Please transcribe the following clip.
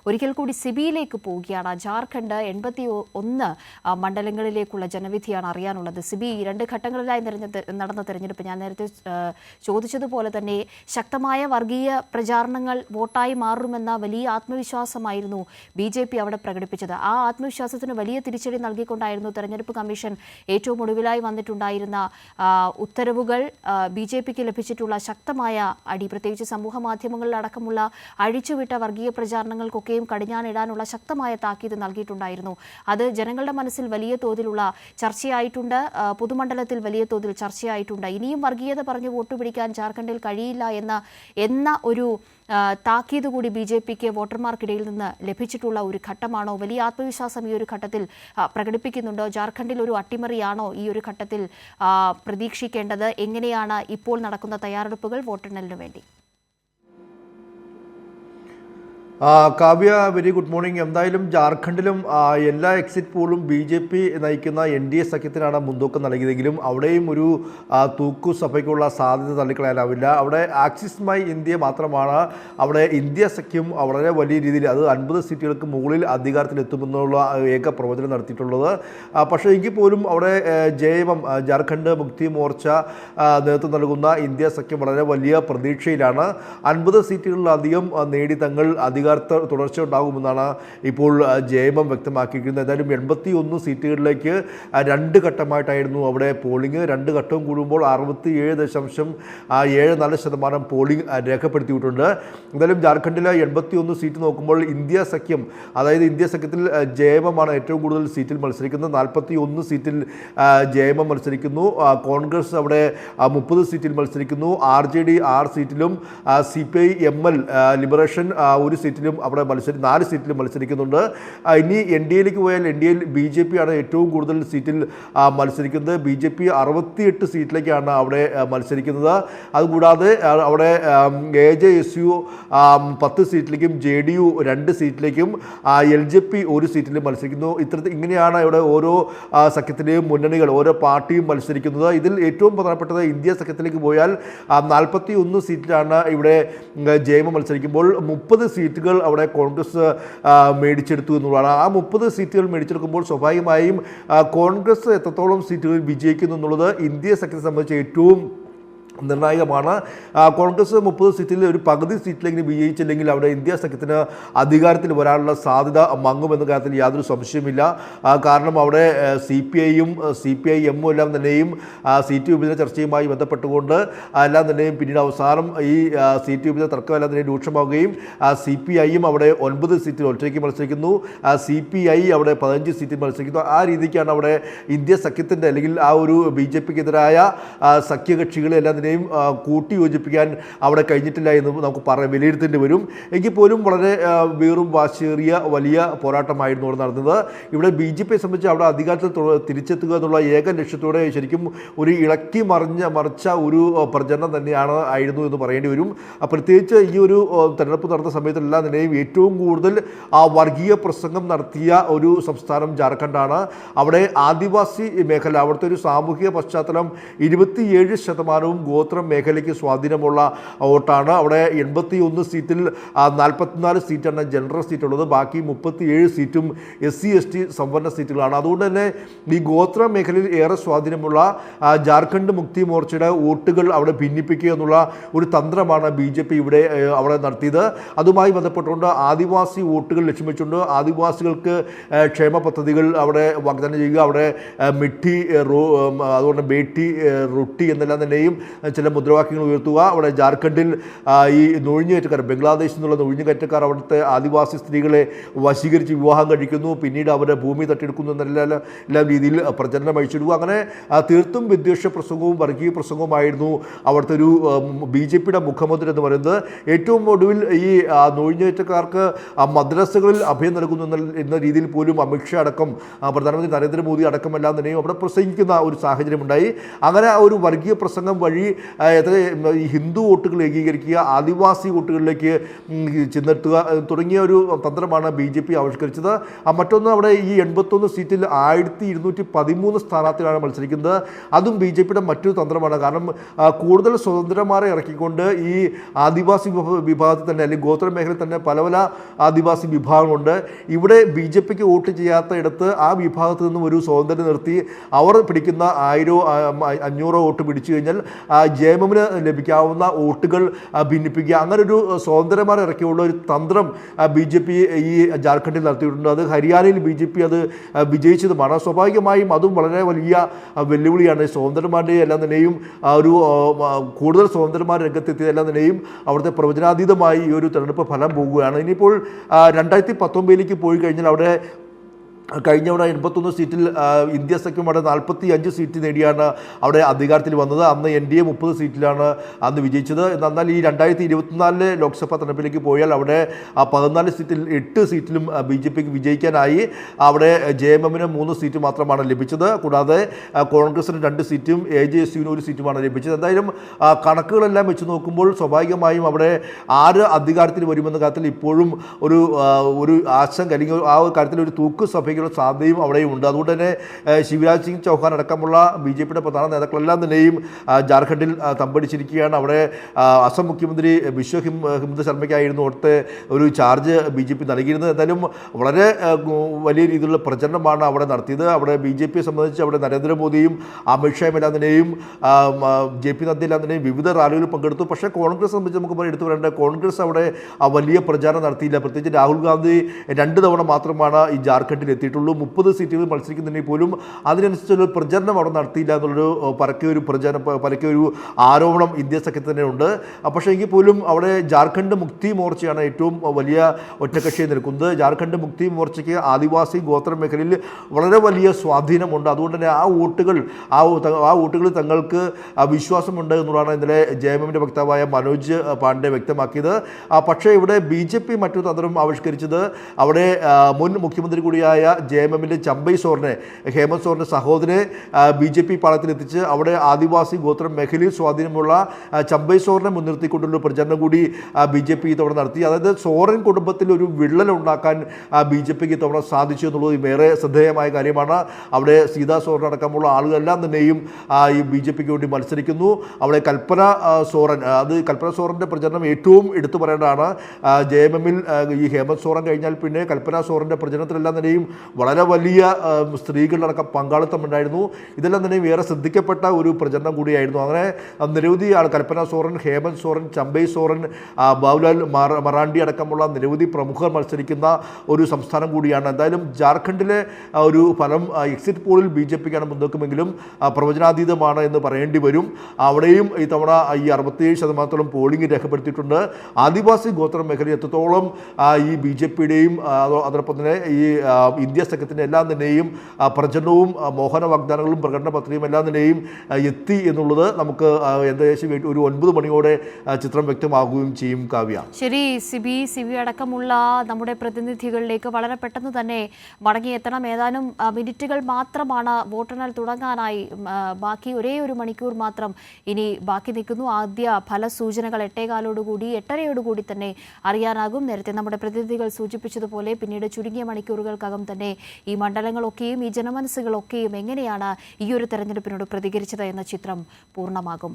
ഒരിക്കൽ കൂടി സിബിയിലേക്ക് പോവുകയാണ്. ജാർഖണ്ഡ് 81 മണ്ഡലങ്ങളിലേക്കുള്ള ജനവിധിയാണ് അറിയാനുള്ളത്. സിബി 2 ഘട്ടങ്ങളിലായി നടന്ന തെരഞ്ഞെടുപ്പ് ഞാൻ നേരത്തെ ചോദിച്ചതുപോലെ തന്നെ ശക്തമായ വർഗീയ പ്രചാരണങ്ങൾ വോട്ടായി മാറുമെന്ന വലിയ ആത്മവിശ്വാസമായിരുന്നു BJP അവിടെ പ്രകടിപ്പിച്ചത്. ആ ആത്മവിശ്വാസത്തിന് വലിയ തിരിച്ചടി നൽകിക്കൊണ്ടായിരുന്നു തെരഞ്ഞെടുപ്പ് കമ്മീഷൻ ഏറ്റവും ഒടുവിലായി വന്നിട്ടുണ്ടായിരുന്ന ഉത്തരവുകൾ BJPക്ക് ലഭിച്ചിട്ടുള്ള ശക്തമായ അടി, പ്രത്യേകിച്ച് സമൂഹ മാധ്യമങ്ങളിലടക്കമുള്ള അഴിച്ചുവിട്ട വർഗീയ പ്രചാരണങ്ങൾക്കൊക്കെയും കടിഞ്ഞാണിടാനുള്ള ശക്തമായ താക്കീത് നൽകിയിട്ടുണ്ടായിരുന്നു. അത് ജനങ്ങളുടെ മനസ്സിൽ വലിയ തോതിലുള്ള ചർച്ചയായിട്ടുണ്ട്, പൊതുമണ്ഡലത്തിൽ വലിയ തോതിൽ ചർച്ചയായിട്ടുണ്ട്. ഇനിയും വർഗീയത പറഞ്ഞ് വോട്ട് പിടിക്കാൻ ജാർഖണ്ഡിൽ കഴിയില്ല എന്ന ഒരു താക്കീത് കൂടി BJPക്ക് വോട്ടർമാർക്കിടയിൽ നിന്ന് ലഭിച്ചിട്ടുള്ള ഒരു ഘട്ടമാണോ? വലിയ ആത്മവിശ്വാസം ഈ ഒരു ഘട്ടത്തിൽ പ്രകടിപ്പിക്കുന്നുണ്ടോ? ജാർഖണ്ഡിൽ ഒരു അട്ടിമറിയാണോ ഈ ഒരു ഘട്ടത്തിൽ പ്രതീക്ഷിക്കേണ്ടത്? എങ്ങനെയാണ് ഇപ്പോൾ നടക്കുന്ന തയ്യാറെടുപ്പുകൾ വോട്ടെണ്ണലിനു വേണ്ടി? Kavya, very good morning. എന്തായാലും ജാർഖണ്ഡിലും എല്ലാ എക്സിറ്റ് പോളും BJP നയിക്കുന്ന NDA സഖ്യത്തിനാണ് മുൻതൂക്കം നൽകിയതെങ്കിലും അവിടെയും ഒരു തൂക്കുസഭയ്ക്കുള്ള സാധ്യത തള്ളിക്കളയാനാവില്ല. അവിടെ ആക്സിസ് മൈ ഇന്ത്യ മാത്രമാണ് അവിടെ ഇന്ത്യ സഖ്യം വളരെ വലിയ രീതിയിൽ അത് 50 സീറ്റുകൾക്ക് മുകളിൽ അധികാരത്തിലെത്തുമെന്നുള്ള ഏക പ്രവചനം നടത്തിയിട്ടുള്ളത്. പക്ഷേ എങ്കിൽ പോലും അവിടെ JMM ജാർഖണ്ഡ് മുക്തി മോർച്ച നേതൃത്വം നൽകുന്ന ഇന്ത്യ സഖ്യം വളരെ വലിയ പ്രതീക്ഷയിലാണ്. 50 സീറ്റുകളിലധികം നേടി തങ്ങൾ തുടർച്ച ഉണ്ടാകുമെന്നാണ് ഇപ്പോൾ JMM വ്യക്തമാക്കിയിരിക്കുന്നത്. ഏതായാലും 81 സീറ്റുകളിലേക്ക് 2 ഘട്ടമായിട്ടായിരുന്നു അവിടെ പോളിംഗ്. 2 ഘട്ടവും കൂടുമ്പോൾ 67.74% പോളിംഗ് രേഖപ്പെടുത്തിയിട്ടുണ്ട്. എന്തായാലും ജാർഖണ്ഡിലെ 81 സീറ്റ് നോക്കുമ്പോൾ ഇന്ത്യ സഖ്യം, അതായത് ഇന്ത്യ സഖ്യത്തിൽ JMM ആണ് ഏറ്റവും കൂടുതൽ സീറ്റിൽ മത്സരിക്കുന്നത്. 41 സീറ്റിൽ JMM മത്സരിക്കുന്നു. കോൺഗ്രസ് അവിടെ 30 സീറ്റിൽ മത്സരിക്കുന്നു. RJD 6 സീറ്റിലും CPI ML ലിബറേഷൻ 1 സീറ്റിലും അവിടെ 4 സീറ്റിലും മത്സരിക്കുന്നുണ്ട്. ഇനി NDAയിലേക്ക് പോയാൽ NDAയിൽ BJP ആണ് ഏറ്റവും കൂടുതൽ സീറ്റിൽ മത്സരിക്കുന്നത്. BJP 68 സീറ്റിലേക്കാണ് അവിടെ മത്സരിക്കുന്നത്. അതുകൂടാതെ അവിടെ AJSU 10 സീറ്റിലേക്കും JDU 2 സീറ്റിലേക്കും LJP 1 സീറ്റിലും മത്സരിക്കുന്നു. ഇങ്ങനെയാണ് ഇവിടെ ഓരോ സഖ്യത്തിലെയും മുന്നണികൾ, ഓരോ പാർട്ടിയും മത്സരിക്കുന്നത്. ഇതിൽ ഏറ്റവും പ്രധാനപ്പെട്ടത് ഇന്ത്യ സഖ്യത്തിലേക്ക് പോയാൽ 41 സീറ്റിലാണ് ഇവിടെ JMM മത്സരിക്കുമ്പോൾ 30 സീറ്റുകൾ അവിടെ കോൺഗ്രസ് മേടിച്ചെടുത്തു എന്നുള്ളതാണ്. ആ 30 സീറ്റുകൾ മേടിച്ചെടുക്കുമ്പോൾ സ്വാഭാവികമായും കോൺഗ്രസ് എത്രത്തോളം സീറ്റുകൾ വിജയിക്കുന്നു എന്നുള്ളത് ഇന്ത്യ സഖ്യത്തെ സംബന്ധിച്ച് ഏറ്റവും നിർണായകമാണ്. കോൺഗ്രസ് 30 സീറ്റിൽ ഒരു പകുതി സീറ്റിലെങ്കിലും വിജയിച്ചില്ലെങ്കിൽ അവിടെ ഇന്ത്യ സഖ്യത്തിന് അധികാരത്തിൽ വരാനുള്ള സാധ്യത മങ്ങുമെന്ന കാര്യത്തിൽ യാതൊരു സംശയമില്ല. കാരണം അവിടെ CPIയും CPIM എല്ലാം തന്നെയും സീറ്റ് വിഭജന ചർച്ചയുമായി ബന്ധപ്പെട്ടുകൊണ്ട് എല്ലാം തന്നെയും പിന്നീട് അവസാനം ഈ സീറ്റ് വിഭജന തർക്കം എല്ലാം തന്നെ രൂക്ഷമാവുകയും CPIയും അവിടെ 9 സീറ്റിൽ ഒറ്റയ്ക്ക് മത്സരിക്കുന്നു. CPI അവിടെ 15 സീറ്റിൽ മത്സരിക്കുന്നു. ആ രീതിക്കാണ് അവിടെ ഇന്ത്യ സഖ്യത്തിൻ്റെ അല്ലെങ്കിൽ ആ ഒരു BJPക്കെതിരായ സഖ്യകക്ഷികളെല്ലാം തന്നെ കൂട്ടി യോജിപ്പിക്കാൻ അവിടെ കഴിഞ്ഞിട്ടില്ല എന്ന് നമുക്ക് വിലയിരുത്തേണ്ടി വരും. എങ്കിൽ പോലും വളരെ വീറും വാശിയേറിയ വലിയ പോരാട്ടമായിരുന്നു അവിടെ നടന്നത്. ഇവിടെ BJPയെ സംബന്ധിച്ച് അവിടെ അധികാരത്തിൽ തിരിച്ചെത്തുക എന്നുള്ള ഏക ലക്ഷ്യത്തോടെ ശരിക്കും ഒരു ഇളക്കി മറിച്ച ഒരു പ്രചരണം ആയിരുന്നു എന്ന് പറയേണ്ടി വരും. പ്രത്യേകിച്ച് ഈ ഒരു തെരഞ്ഞെടുപ്പ് നടന്ന സമയത്തെല്ലാം തന്നെയും ഏറ്റവും കൂടുതൽ വർഗീയ പ്രസംഗം നടത്തിയ ഒരു സംസ്ഥാനം ജാർഖണ്ഡാണ്. അവിടെ ആദിവാസി മേഖല, അവിടുത്തെ ഒരു സാമൂഹിക പശ്ചാത്തലം 27% ഗോത്രം മേഖലയ്ക്ക് സ്വാധീനമുള്ള വോട്ടാണ്. അവിടെ 81 സീറ്റിൽ 44 സീറ്റാണ് ജനറൽ സീറ്റുള്ളത്. ബാക്കി 37 സീറ്റും SC/ST സംവരണ സീറ്റുകളാണ്. അതുകൊണ്ട് തന്നെ ഈ ഗോത്ര മേഖലയിൽ ഏറെ സ്വാധീനമുള്ള ജാർഖണ്ഡ് മുക്തി മോർച്ചയുടെ വോട്ടുകൾ അവിടെ ഭിന്നിപ്പിക്കുക എന്നുള്ള ഒരു തന്ത്രമാണ് BJP അവിടെ നടത്തിയത്. അതുമായി ബന്ധപ്പെട്ടുകൊണ്ട് ആദിവാസി വോട്ടുകൾ ലക്ഷ്യം വെച്ചുകൊണ്ട് ആദിവാസികൾക്ക് ക്ഷേമ പദ്ധതികൾ അവിടെ വാഗ്ദാനം ചെയ്യുക, അവിടെ മിഠി, അതുകൊണ്ട് ബേട്ടി റൊട്ടി എന്നെല്ലാം തന്നെയും ചില മുദ്രാവാക്യങ്ങൾ ഉയർത്തുക. അവിടെ ജാർഖണ്ഡിൽ ഈ നുഴഞ്ഞുകയറ്റക്കാർ, ബംഗ്ലാദേശിൽ നിന്നുള്ള നുഴഞ്ഞുകയറ്റക്കാർ അവിടുത്തെ ആദിവാസി സ്ത്രീകളെ വശീകരിച്ച് വിവാഹം കഴിക്കുന്നു, പിന്നീട് അവരെ ഭൂമി തട്ടിയെടുക്കുന്നു എന്നെല്ലാം രീതിയിൽ പ്രചരണം അഴിച്ചിടുക. അങ്ങനെ തീർത്തും വിദ്വേഷ പ്രസംഗവും വർഗീയ പ്രസംഗവുമായിരുന്നു അവിടുത്തെ ഒരു BJPയുടെ മുഖമുദ്ര എന്ന് പറയുന്നത്. ഏറ്റവും ഒടുവിൽ ഈ നുഴഞ്ഞുകയറ്റക്കാർക്ക് മദ്രസകളിൽ അഭയം നൽകുന്നു എന്ന രീതിയിൽ പോലും അമിത്ഷാ അടക്കം പ്രധാനമന്ത്രി നരേന്ദ്രമോദി അടക്കമെല്ലാം തന്നെയും അവിടെ പ്രസംഗിക്കുന്ന ഒരു സാഹചര്യമുണ്ടായി. അങ്ങനെ ഒരു വർഗീയ പ്രസംഗം വഴി ഈ ഹിന്ദു വോട്ടുകൾ ഏകീകരിക്കുക, ആദിവാസി വോട്ടുകളിലേക്ക് ചെന്നെത്തുക തുടങ്ങിയ ഒരു തന്ത്രമാണ് BJP ആവിഷ്കരിച്ചത്. മറ്റൊന്ന്, അവിടെ ഈ 81 സീറ്റിൽ 1213 സ്ഥാനാർത്ഥികളാണ് മത്സരിക്കുന്നത്. അതും BJPയുടെ മറ്റൊരു തന്ത്രമാണ്. കാരണം കൂടുതൽ സ്വതന്ത്രമാരെ ഇറക്കിക്കൊണ്ട് ഈ ആദിവാസി വിഭാഗത്തിൽ തന്നെ, അല്ലെങ്കിൽ ഗോത്ര മേഖലയിൽ തന്നെ പല പല ആദിവാസി വിഭാഗങ്ങളുണ്ട്. ഇവിടെ BJPക്ക് വോട്ട് ചെയ്യാത്ത ഇടത്ത് ആ വിഭാഗത്തിൽ നിന്നും ഒരു സ്വതന്ത്രം നിർത്തി അവർ പിടിക്കുന്ന 1000-500 വോട്ട് പിടിച്ചു കഴിഞ്ഞാൽ JMMന് ലഭിക്കാവുന്ന വോട്ടുകൾ ഭിന്നിപ്പിക്കുക, അങ്ങനെ ഒരു സ്വതന്ത്രമാരെ ഇറക്കിയുള്ള ഒരു തന്ത്രം BJP ഈ ജാർഖണ്ഡിൽ നടത്തിയിട്ടുണ്ട്. അത് ഹരിയാനയിൽ BJP അത് വിജയിച്ചതുമാണ്. സ്വാഭാവികമായും അതും വളരെ വലിയ വെല്ലുവിളിയാണ്. സ്വതന്ത്രന്മാരുടെ എല്ലാം തന്നെയും ഒരു കൂടുതൽ സ്വതന്ത്രന്മാർ രംഗത്തെത്തിയതെല്ലാം തന്നെയും അവിടുത്തെ പ്രവചനാതീതമായി ഈ ഒരു തെരഞ്ഞെടുപ്പ് ഫലം പോകുകയാണ്. ഇനിയിപ്പോൾ 2019 പോയി കഴിഞ്ഞാൽ അവിടെ കഴിഞ്ഞവിടെ 81 സീറ്റിൽ ഇന്ത്യ സഖ്യം അവിടെ 45 സീറ്റ് നേടിയാണ് അവിടെ അധികാരത്തിൽ വന്നത്. അന്ന് NDA 30 സീറ്റിലാണ് അന്ന് വിജയിച്ചത്. എന്നാൽ ഈ 2024 ലോക്സഭാ തെരഞ്ഞെടുപ്പിലേക്ക് പോയാൽ അവിടെ 14 സീറ്റിൽ 8 സീറ്റിലും BJPക്ക് വിജയിക്കാനായി. അവിടെ JMMന് 3 സീറ്റ് മാത്രമാണ് ലഭിച്ചത്. കൂടാതെ കോൺഗ്രസിന് 2 സീറ്റും AJSUവിന് 1 സീറ്റുമാണ് ലഭിച്ചത്. എന്തായാലും കണക്കുകളെല്ലാം വെച്ച് നോക്കുമ്പോൾ സ്വാഭാവികമായും അവിടെ ആര് അധികാരത്തിൽ വരുമെന്ന കാര്യത്തിൽ ഇപ്പോഴും ഒരു ആശങ്ക, അല്ലെങ്കിൽ ആ കാര്യത്തിൽ ഒരു തൂക്ക് സഭയ്ക്ക് സാധ്യതയും അവിടെയും ഉണ്ട്. അതുകൊണ്ട് തന്നെ ശിവരാജ് സിംഗ് ചൗഹാൻ അടക്കമുള്ള BJPയുടെ പ്രധാന നേതാക്കളെല്ലാം തന്നെയും ജാർഖണ്ഡിൽ തമ്പടിച്ചിരിക്കുകയാണ്. അവിടെ അസം മുഖ്യമന്ത്രി ബിശ്വ ഹിമന്ത ശർമ്മയ്ക്കായിരുന്നു അവിടുത്തെ ഒരു ചാർജ് BJP നൽകിയിരുന്നത്. എന്തായാലും വളരെ വലിയ രീതിയിലുള്ള പ്രചരണമാണ് അവിടെ നടത്തിയത്. അവിടെ BJPയെ സംബന്ധിച്ച് അവിടെ നരേന്ദ്രമോദിയും അമിത്ഷായും എല്ലാം തന്നെയും JP നദ്ദ എല്ലാം തന്നെയും വിവിധ റാലികളിൽ പങ്കെടുത്തു. പക്ഷേ കോൺഗ്രസ് സംബന്ധിച്ച് നമുക്ക് എടുത്തു പറയേണ്ട, കോൺഗ്രസ് അവിടെ വലിയ പ്രചാരണം നടത്തിയില്ല. പ്രത്യേകിച്ച് രാഹുൽ ഗാന്ധി 2 തവണ മാത്രമാണ് ഈ ജാർഖണ്ഡിൽ എത്തിയിട്ടുള്ളൂ. 30 സീറ്റുകൾ മത്സരിക്കുന്നുണ്ടെങ്കിൽ പോലും അതിനനുസരിച്ചുള്ള പ്രചരണം അവിടെ നടത്തിയില്ല എന്നുള്ളൊരു പരക്കെയൊരു ആരോപണം ഇന്ത്യ സഖ്യത്തിൽ തന്നെ ഉണ്ട്. പക്ഷേ എങ്കിൽ പോലും അവിടെ ജാർഖണ്ഡ് മുക്തി മോർച്ചയാണ് ഏറ്റവും വലിയ ഒറ്റക്കക്ഷിയെ നിൽക്കുന്നത്. ജാർഖണ്ഡ് മുക്തി മോർച്ചയ്ക്ക് ആദിവാസി ഗോത്ര മേഖലയിൽ വളരെ വലിയ സ്വാധീനമുണ്ട്. അതുകൊണ്ട് തന്നെ ആ വോട്ടുകളിൽ തങ്ങൾക്ക് വിശ്വാസമുണ്ട് എന്നുള്ളതാണ് ഇന്നലെ JMMന്റെ വക്താവായ മനോജ് പാണ്ഡെ വ്യക്തമാക്കിയത്. പക്ഷേ ഇവിടെ BJP മറ്റൊരു തന്ത്രം ആവിഷ്കരിച്ചത്, അവിടെ മുൻ മുഖ്യമന്ത്രി കൂടിയായ JMMന്റെ ചമ്പൈ സോറിനെ, ഹേമന്ത് സോറിൻ്റെ സഹോദരനെ BJP പാളയത്തിലെത്തിച്ച് അവിടെ ആദിവാസി ഗോത്ര മേഖലയിൽ സ്വാധീനമുള്ള ചമ്പൈ സോറിനെ മുൻനിർത്തിക്കൊണ്ടുള്ള പ്രചരണം കൂടി BJP ഇത്തവണ നടത്തി. അതായത് സോറൻ കുടുംബത്തിൽ ഒരു വിള്ളൽ ഉണ്ടാക്കാൻ BJPക്ക് ഇത്തവണ സാധിച്ചു എന്നുള്ളത് വേറെ ശ്രദ്ധേയമായ കാര്യമാണ്. അവിടെ സീതാ സോറൻ അടക്കമുള്ള ആളുകളെല്ലാം തന്നെയും ഈ BJPക്ക് വേണ്ടി മത്സരിക്കുന്നു. അവിടെ കൽപ്പന സോറൻ്റെ പ്രചരണം ഏറ്റവും എടുത്തു പറയേണ്ടതാണ്. JMMൽ ഈ ഹേമന്ത് സോറൻ കഴിഞ്ഞാൽ പിന്നെ കൽപ്പന സോറൻ്റെ പ്രചരണത്തിലെല്ലാം തന്നെയും വളരെ വലിയ സ്ത്രീകളിലടക്കം പങ്കാളിത്തം ഉണ്ടായിരുന്നു. ഇതെല്ലാം തന്നെ വേറെ ശ്രദ്ധിക്കപ്പെട്ട ഒരു പ്രചരണം കൂടിയായിരുന്നു. അങ്ങനെ നിരവധി കൽപ്പന സോറൻ, ഹേമന്ത് സോറൻ, ചമ്പൈ സോറൻ, ബാബുലാൽ മറാണ്ടി അടക്കമുള്ള നിരവധി പ്രമുഖർ മത്സരിക്കുന്ന ഒരു സംസ്ഥാനം കൂടിയാണ്. എന്തായാലും ജാർഖണ്ഡിലെ ഒരു ഫലം എക്സിറ്റ് പോളിൽ BJPക്കാണ് മുൻതൂക്കമെങ്കിലും പ്രവചനാതീതമാണ് എന്ന് പറയേണ്ടി വരും. അവിടെയും ഇത്തവണ ഈ 67% പോളിംഗ് രേഖപ്പെടുത്തിയിട്ടുണ്ട്. ആദിവാസി ഗോത്ര മേഖലയിൽ എത്രത്തോളം ഈ BJPയുടെയും അതോടൊപ്പം തന്നെ ഈ ഇന്ത്യ സഖ്യത്തിൻ്റെ എല്ലാം തന്നെയും പ്രചരണവും മോഹന വാഗ്ദാനങ്ങളും പ്രകടന പത്രികയും എല്ലാം തന്നെയും എത്തി എന്നുള്ളത് നമുക്ക് ഏകദേശം ഒരു 9 മണിയോടെ ചിത്രം വ്യക്തമാകുകയും ചെയ്യും. കാവ്യ, ശരി. സിബി അടക്കമുള്ള നമ്മുടെ പ്രതിനിധികളിലേക്ക് വളരെ പെട്ടെന്ന് തന്നെ മടങ്ങിയെത്തണം. ഏതാനും മിനിറ്റുകൾ മാത്രമാണ് വോട്ടെണ്ണൽ തുടങ്ങാനായി. ബാക്കി ഒരേ ഒരു മണിക്കൂർ മാത്രം ഇനി ബാക്കി നിൽക്കുന്നു. ആദ്യ ഫലസൂചനകൾ 8:15 തന്നെ അറിയാനാകും. നേരത്തെ നമ്മുടെ പ്രതിനിധികൾ സൂചിപ്പിച്ചതുപോലെ പിന്നീട് ചുരുങ്ങിയ മണിക്കൂറുകൾക്കകം തന്നെ ഈ മണ്ഡലങ്ങളൊക്കെയും ഈ ജനമനസ്സുകളൊക്കെയും എങ്ങനെയാണ് ഈ ഒരു തെരഞ്ഞെടുപ്പിനോട് പ്രതികരിച്ചത് എന്ന ചിത്രം പൂർണ്ണമാകും.